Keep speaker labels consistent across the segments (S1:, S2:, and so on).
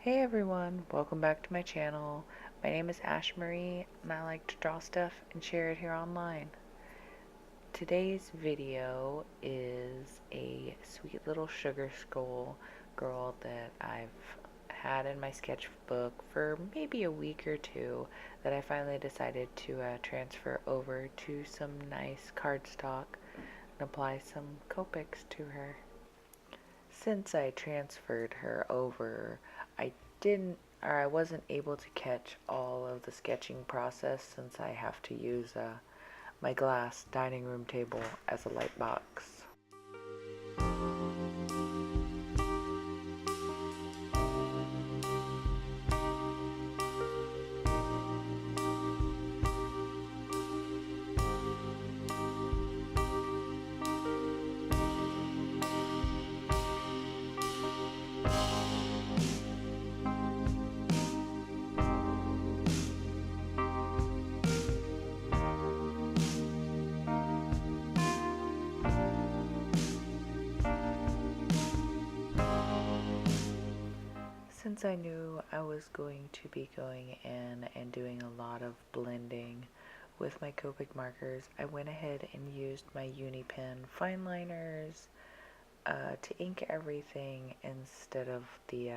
S1: Hey everyone, welcome back to my channel. My name is Ashemarie and I like to draw stuff and share it here online. Today's video is a sweet little sugar skull girl that I've had in my sketchbook for maybe a week or two that I finally decided to transfer over to some nice cardstock and apply some Copics to her. Since I transferred her over, I didn't or I wasn't able to catch all of the sketching process since I have to use my glass dining room table as a light box. Since I knew I was going to be going in and doing a lot of blending with my Copic markers, I went ahead and used my Uni Pin Fineliners to ink everything instead of the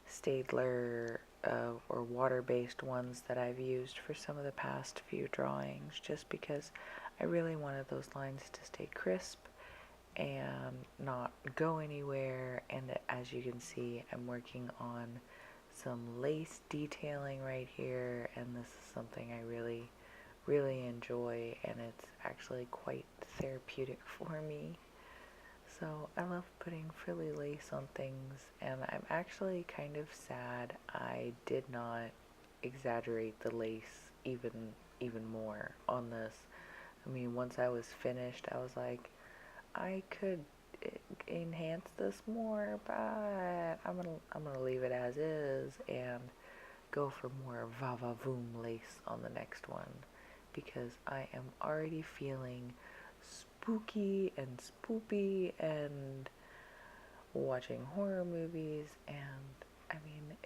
S1: Staedtler or water-based ones that I've used for some of the past few drawings, just because I really wanted those lines to stay crisp and not go anywhere. And as you can see, I'm working on some lace detailing right here, and this is something I really enjoy, and it's actually quite therapeutic for me. So I love putting frilly lace on things, and I'm actually kind of sad I did not exaggerate the lace even more on this. I mean, once I was finished, I was like, I could enhance this more, but I'm gonna leave it as is and go for more va-va-voom lace on the next one, because I am already feeling spooky and spoopy and watching horror movies. And I mean,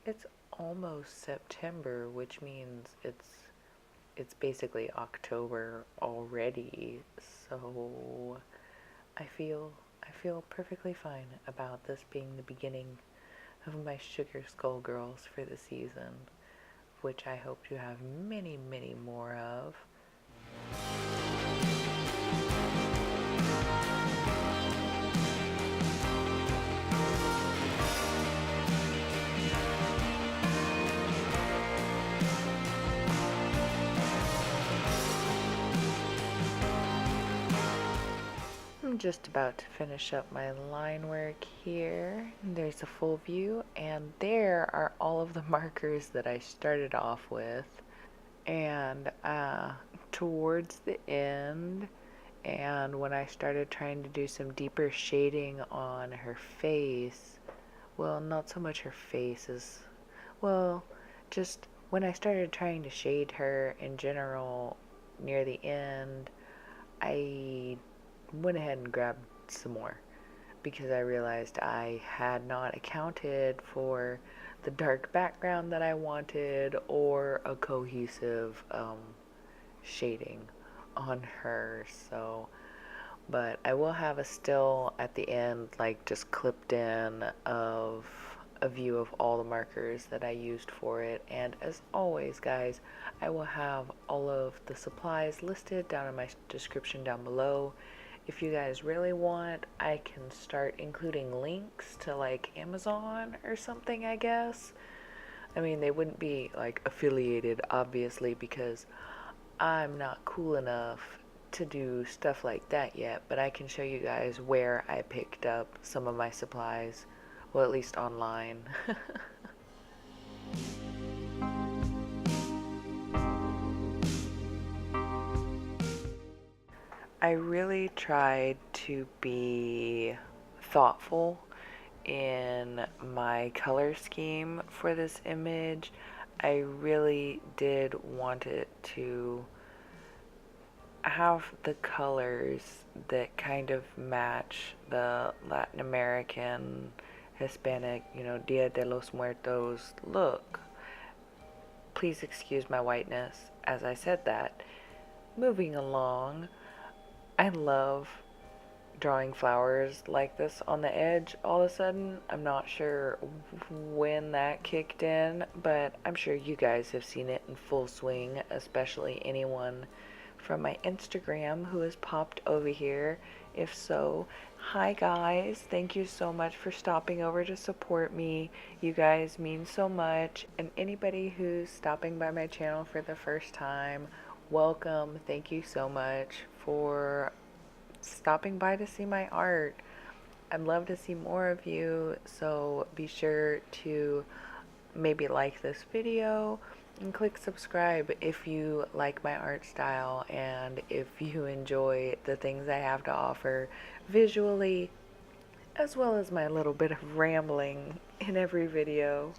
S1: it's almost September, which means it's basically October already. So I feel perfectly fine about this being the beginning of my Sugar Skull Girls for the season, which I hope to have many more of. I'm just about to finish up my line work here. There's a full view, and there are all of the markers that I started off with. And towards the end, and when I started trying to do some deeper shading on her face, well, not so much her face as, well, just when I started trying to shade her in general near the end, I went ahead and grabbed some more because I realized I had not accounted for the dark background that I wanted or a cohesive shading on her. So, but I will have a still at the end, like just clipped in, of a view of all the markers that I used for it. And as always, guys, I will have all of the supplies listed down in my description down below. If you guys really want, I can start including links to like Amazon or something, I guess. I mean, they wouldn't be like affiliated, obviously, because I'm not cool enough to do stuff like that yet, but I can show you guys where I picked up some of my supplies, well, at least online. I really tried to be thoughtful in my color scheme for this image. I really did want it to have the colors that kind of match the Latin American Hispanic, you know, Dia de los Muertos look. Please excuse my whiteness as I said that. Moving along, I love drawing flowers like this on the edge all of a sudden. I'm not sure when that kicked in, but I'm sure you guys have seen it in full swing, especially anyone from my Instagram who has popped over here. If so, hi guys, thank you so much for stopping over to support me. You guys mean so much. And anybody who's stopping by my channel for the first time, welcome. Thank you so much for stopping by to see my art. I'd love to see more of you, so be sure to maybe like this video and click subscribe if you like my art style and if you enjoy the things I have to offer visually, as well as my little bit of rambling in every video.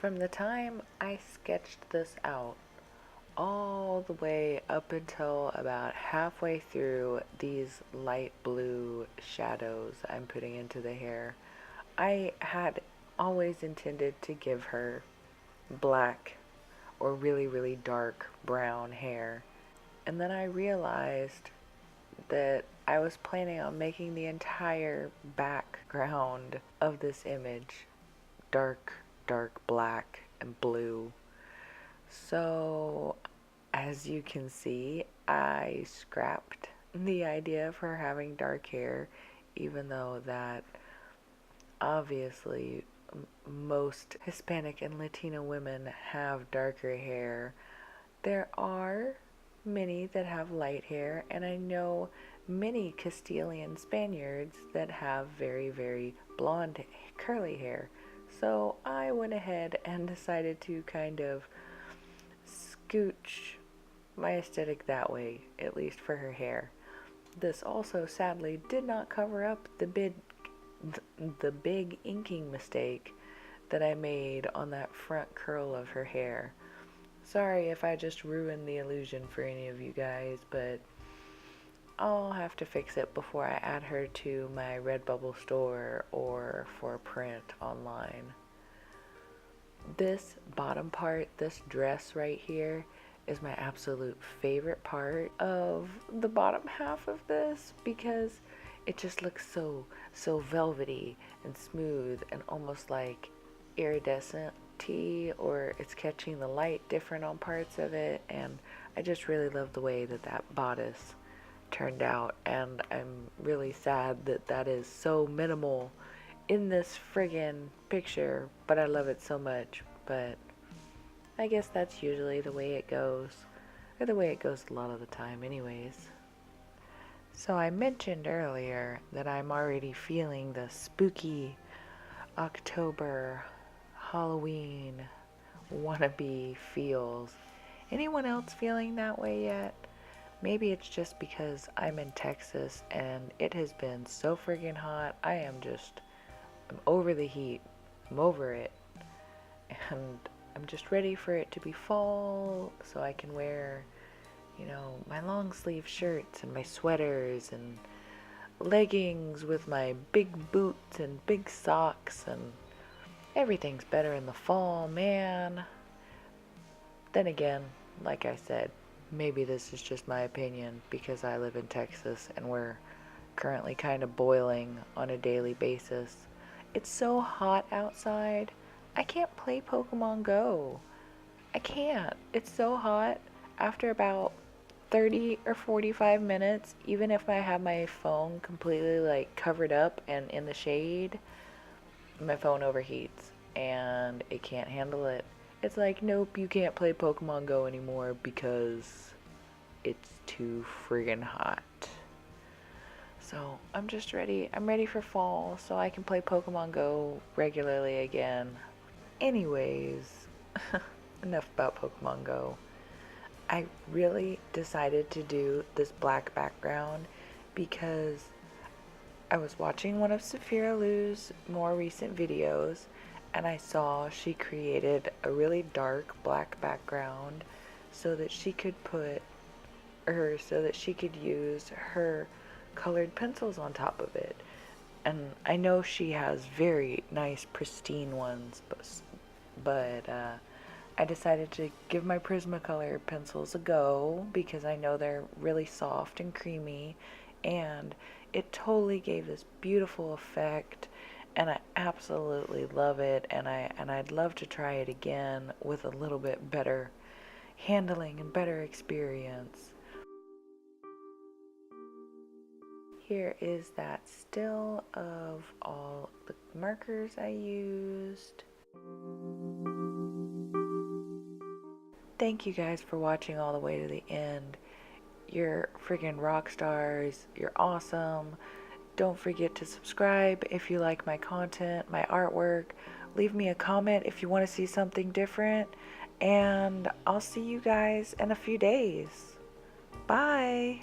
S1: From the time I sketched this out all the way up until about halfway through these light blue shadows I'm putting into the hair, I had always intended to give her black or really, really dark brown hair. And then I realized that I was planning on making the entire background of this image dark black and blue. So as you can see, I scrapped the idea of her having dark hair, even though that obviously most Hispanic and Latino women have darker hair. There are many that have light hair, and I know many Castilian Spaniards that have very, very blonde curly hair. So I went ahead and decided to kind of scooch my aesthetic that way, at least for her hair. This also sadly did not cover up the big inking mistake that I made on that front curl of her hair. Sorry if I just ruined the illusion for any of you guys, but I'll have to fix it before I add her to my Redbubble store or for print online. This bottom part, this dress right here, is my absolute favorite part of the bottom half of this because it just looks so velvety and smooth and almost like iridescent tea, or it's catching the light different on parts of it, and I just really love the way that that bodice turned out, and I'm really sad that that is so minimal in this friggin' picture, but I love it so much. But I guess that's usually the way it goes, or the way it goes a lot of the time anyways. So I mentioned earlier that I'm already feeling the spooky October Halloween wannabe feels. Anyone else feeling that way yet? Maybe it's just because I'm in Texas and it has been so friggin' hot. I'm over the heat. I'm over it. And I'm just ready for it to be fall so I can wear, you know, my long sleeve shirts and my sweaters and leggings with my big boots and big socks, and everything's better in the fall, man. Then again, like I said, maybe this is just my opinion because I live in Texas and we're currently kind of boiling on a daily basis. It's so hot outside, I can't play Pokemon Go. I can't. It's so hot. After about 30 or 45 minutes, even if I have my phone completely like covered up and in the shade, my phone overheats and it can't handle it. It's like, nope, you can't play Pokemon Go anymore because it's too friggin' hot. So I'm just ready. I'm ready for fall so I can play Pokemon Go regularly again. Anyways, enough about Pokemon Go. I really decided to do this black background because I was watching one of Saphira Lou's more recent videos, and I saw she created a really dark black background so that she could use her colored pencils on top of it. And I know she has very nice pristine ones, but I decided to give my Prismacolor pencils a go because I know they're really soft and creamy, and it totally gave this beautiful effect, and I absolutely love it, and I'd love to try it again with a little bit better handling and better experience. Here is that still of all the markers I used. Thank you guys for watching all the way to the end. You're freaking rock stars. You're awesome. Don't forget to subscribe if you like my content, my artwork. Leave me a comment if you want to see something different. And I'll see you guys in a few days. Bye.